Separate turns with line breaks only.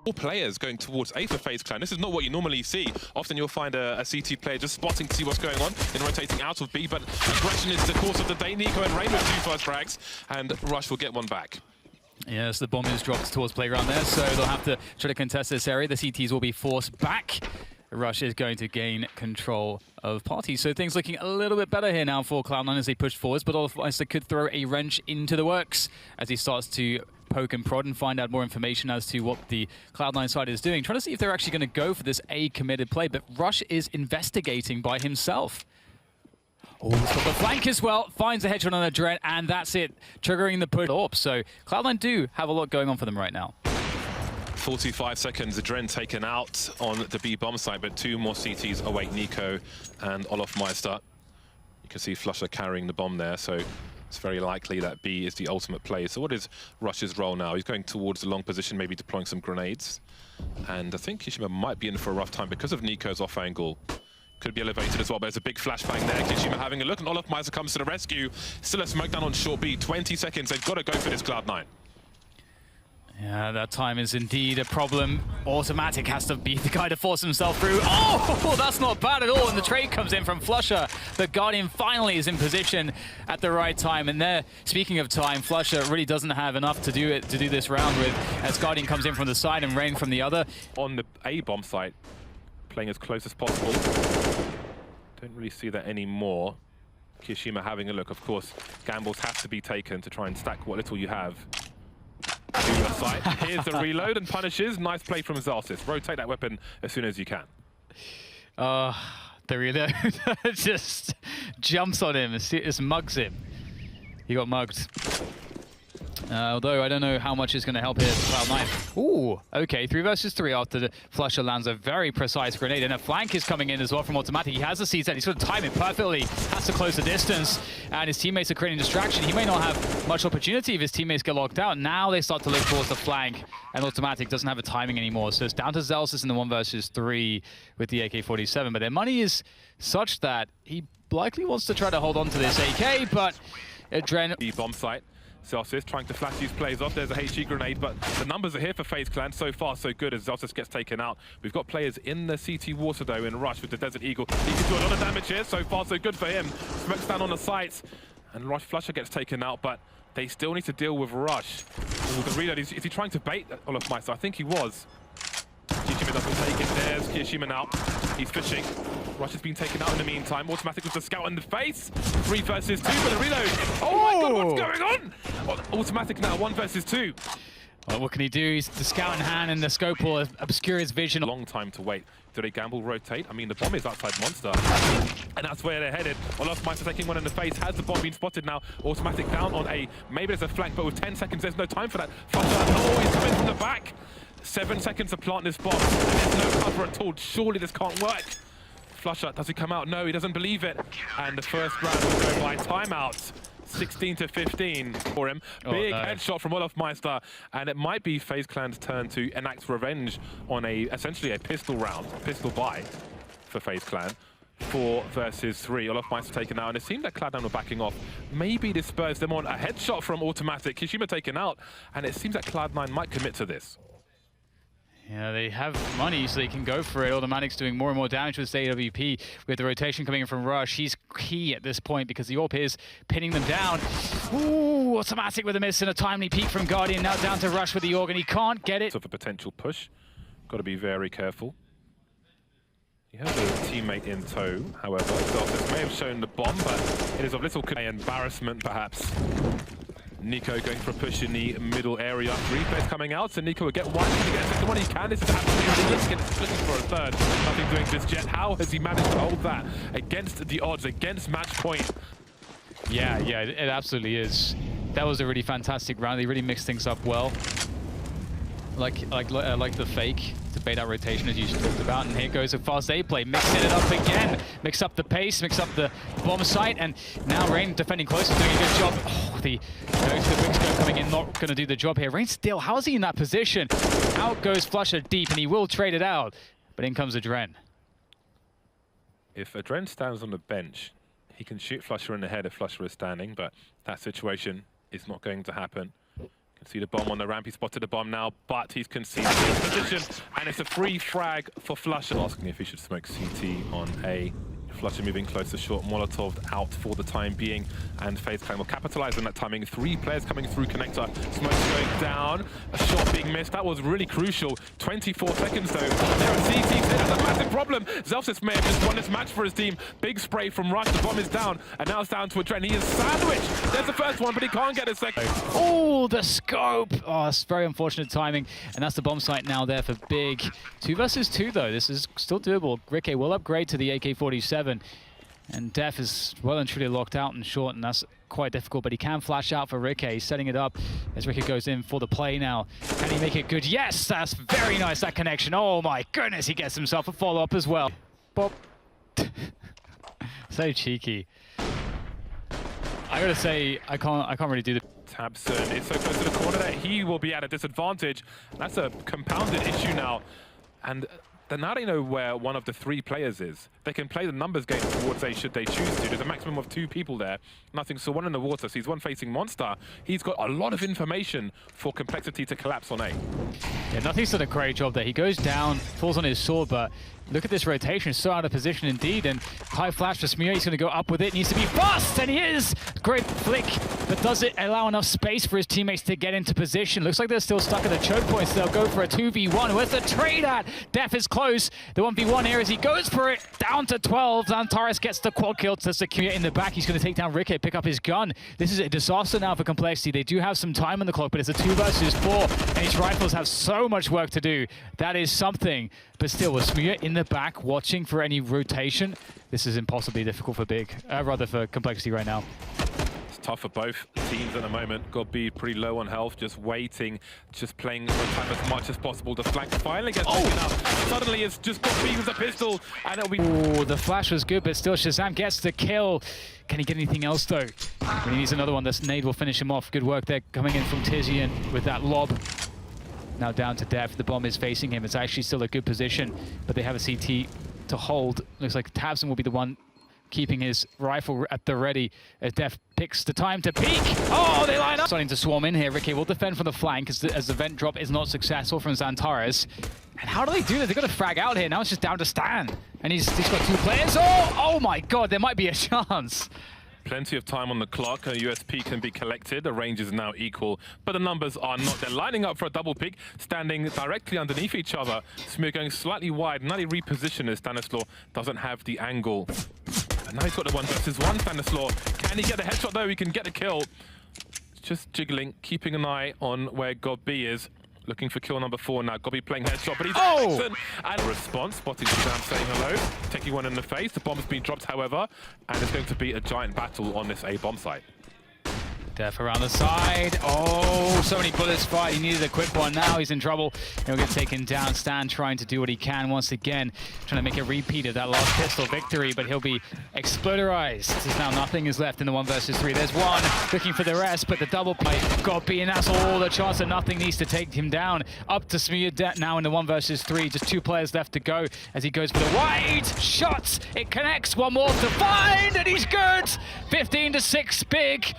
All players going towards A for FaZe Clan. This is not what you normally see. Often you'll find a CT player just spotting to see what's going on and rotating out of B, but aggression is the course of the day. Nico and Rain with 2 first frags, and Rush will get one back.
Yes, the bomb is dropped towards playground there, so they'll have to try to contest this area. The CTs will be forced back. Rush is going to gain control of party. So things looking a little bit better here now for Cloud9 as they push forwards, but also could throw a wrench into the works as he starts to poke and prod and find out more information as to what the Cloud9 side is doing. Trying to see if they're actually going to go for this A committed play, but Rush is investigating by himself. Oh, he's got the flank as well, finds a headshot on a Dren, and that's it, triggering the push up. So Cloud9 do have a lot going on for them right now.
45 seconds, the Dren taken out on the B bomb site, but 2 more CTs await Nico and Olofmeister. You can see Flusher carrying the bomb there, so it's very likely that B is the ultimate play. So what is Rush's role now? He's going towards the long position, maybe deploying some grenades. And I think Kishima might be in for a rough time because of Nico's off angle. Could be elevated as well, but there's a big flashbang there. Kishima having a look, and Olofmeister comes to the rescue. Still a smoke down on short B. 20 seconds, they've got to go for this Cloud9.
Yeah, that time is indeed a problem. Automatic has to be the guy to force himself through. Oh, that's not bad at all. And the trade comes in from Flusher. But Guardian finally is in position at the right time. And there, speaking of time, Flusher really doesn't have enough to do this round with, as Guardian comes in from the side and Rain from the other.
On the A bomb site, playing as close as possible. Don't really see that anymore. Kishima having a look. Of course, gambles have to be taken to try and stack what little you have. To your side. Here's the reload and punishes. Nice play from Zalsis. Rotate that weapon as soon as you can.
The reload just jumps on him, just mugs him. He got mugged. Although I don't know how much is going to help here for Cloud9. Ooh, okay, 3 versus 3 after the Flusher lands a very precise grenade. And a flank is coming in as well from Automatic. He has the CZ, he's got to time it perfectly, has to close the distance. And his teammates are creating distraction. He may not have much opportunity if his teammates get locked out. Now they start to look towards the flank, and Automatic doesn't have a timing anymore. So it's down to Zelsis in the 1 versus 3 with the AK-47. But their money is such that he likely wants to try to hold on to this AK, but Dren...
The bomb site. Zelsis trying to flash these plays off. There's a HG grenade, but the numbers are here for FaZe Clan. So far, so good as Zelsis gets taken out. We've got players in the CT water, though, in Rush with the Desert Eagle. He can do a lot of damage here. So far, so good for him. Smokes down on the sites, and Rush Flusher gets taken out, but they still need to deal with Rush. Ooh, the reload, is he trying to bait Olofmeister? I think he was. Kishima doesn't take it. There's Kishima now. He's fishing. Rush has been taken out in the meantime. Automatic with the scout in the face. 3 versus 2 for the reload. Oh my god, what's going on? Automatic now, 1 versus 2.
Well, what can he do? He's the scout in hand, and the scope will obscure his vision.
Long time to wait. Do they gamble rotate? I mean, the bomb is outside Monster. And that's where they're headed. Olofmeister taking one in the face. Has the bomb been spotted now? Automatic down on A. Maybe there's a flank, but with 10 seconds, there's no time for that. Oh, he's coming from the back. 7 seconds to plant this bomb. There's no cover at all. Surely this can't work. Flusher, does he come out? No, he doesn't believe it. And the first round will go by timeout. 16-15 for him. Big headshot from Olofmeister, and it might be FaZe Clan's turn to enact revenge on essentially a pistol round, pistol buy for FaZe Clan. 4 versus 3. Olofmeister taken out, and it seemed that Cloud9 were backing off. Maybe this spurs them on. A headshot from Automatic. Kishima taken out, and it seems that Cloud9 might commit to this.
Yeah, they have money, so they can go for it. Automatic's doing more and more damage with this AWP. With the rotation coming in from Rush, he's key at this point because the AWP is pinning them down. Ooh, Automatic with a miss and a timely peek from Guardian. Now down to Rush with the organ. He can't get it.
So for potential push, got to be very careful. He has a teammate in tow, however. Zelsis may have shown the bomb, but it is of little embarrassment, perhaps. Nico going for a push in the middle area. 3 players coming out, so Nico will get one. He gets the second one he can. This is absolutely ridiculous. Looking for a third. Nothing doing just yet. How has he managed to hold that against the odds, against match point?
Yeah, it absolutely is. That was a really fantastic round. They really mixed things up well. Like the fake to bait out rotation as you just talked about, and here goes a fast A play, mixing it up again, mix up the pace, mix up the bomb site, and now Rain defending close, doing a good job. Oh, the quickscope coming in, not going to do the job here. Rain still, how is he in that position? Out goes Flusher deep, and he will trade it out, but in comes a Dren.
If a Dren stands on the bench, he can shoot Flusher in the head if Flusher is standing, but that situation is not going to happen. See the bomb on the ramp. He spotted the bomb now, but he's conceded his position, and it's a free frag for Flusher. Asking if he should smoke CT on A. Flusher moving close to short. Molotov out for the time being, and FaZe Clan will capitalize on that timing. 3 players coming through connector. Smoke's going down. A shot being missed. That was really crucial. 24 seconds though. There are CT. That's a massive problem. Zelsis may have just won this match for his team. Big spray from Rush. The bomb is down, and now it's down to a Trent. He is sandwiched. There's the first one, but he can't get a second.
Oh, the scope! Oh, it's very unfortunate timing, and that's the bomb site now there for Big. 2 versus 2 though. This is still doable. Ricky will upgrade to the AK-47. And Def is well and truly locked out and short, and that's quite difficult, but he can flash out for Ricky. He's setting it up as Ricky goes in for the play now. Can he make it good? Yes, that's very nice, that connection. Oh my goodness, he gets himself a follow-up as well. Bop. So cheeky. I gotta say, I can't really do the...
Tabson is so close to the corner that he will be at a disadvantage. That's a compounded issue now. And now they know where one of the 3 players is. They can play the numbers game towards A should they choose to. There's a maximum of 2 people there. Nothing, so 1 in the water. So he's 1 facing Monster. He's got a lot of information for compLexity to collapse on A.
Yeah, Nothing's done a great job there. He goes down, falls on his sword, but look at this rotation. So out of position indeed. And high flash for Smear. He's going to go up with it. Needs to be fast, and he is. Great flick, but does it allow enough space for his teammates to get into position? Looks like they're still stuck at the choke points. They'll go for a 2v1. Where's the trade at? Def is close. The 1v1 here as he goes for it. Down to 12. Zantares gets the quad kill to secure in the back. He's going to take down Ricky, pick up his gun. This is a disaster now for compLexity. They do have some time on the clock, but it's a 2 versus 4, and his rifles have so much work to do. That is something. But still, with Smear in the back, watching for any rotation, this is impossibly difficult for for compLexity right now.
It's tough for both teams at the moment. Got to be pretty low on health, just waiting, just playing on time as much as possible. The flank finally gets taken up. Suddenly it's just got beat with a pistol, and it'll be...
Oh, the flash was good, but still Shazam gets the kill. Can he get anything else though? When he needs another one, this nade will finish him off. Good work there coming in from Tizian with that lob. Now down to Def. The bomb is facing him. It's actually still a good position, but they have a CT to hold. Looks like Tabson will be the one keeping his rifle at the ready as Def picks the time to peek. Oh, they line up! Starting to swarm in here. Ricky will defend from the flank as the vent drop is not successful from Zantares. And how do they do that? They've got to frag out here. Now it's just down to Stan. And he's got 2 players. Oh my god, there might be a chance.
Plenty of time on the clock. A USP can be collected. The range is now equal, but the numbers are not. They're lining up for a double pick, standing directly underneath each other. Smear going slightly wide. Now they reposition as Stanislaw doesn't have the angle. And now he's got the 1 versus 1, Stanislaw. Can he get the headshot though? He can get the kill. Just jiggling, keeping an eye on where God B is. Looking for kill number 4 now. Gobby playing headshot, but he's excellent. And response, spotting Shazam saying hello, taking 1 in the face. The bomb's been dropped, however, and it's going to be a giant battle on this A bomb site.
Def around the side. Oh, so many bullets fired. He needed a quick one. Now he's in trouble. He'll get taken down. Stan trying to do what he can once again. Trying to make a repeat of that last pistol victory, but he'll be exploderized. There's now nothing is left in the 1 versus 3. There's 1 looking for the rest, but the double play got B, and that's all the chance that nothing needs to take him down. Up to Smear now in the 1 versus 3. Just 2 players left to go as he goes for the wide shots. It connects. 1 more to find, and he's good. 15-6, Big.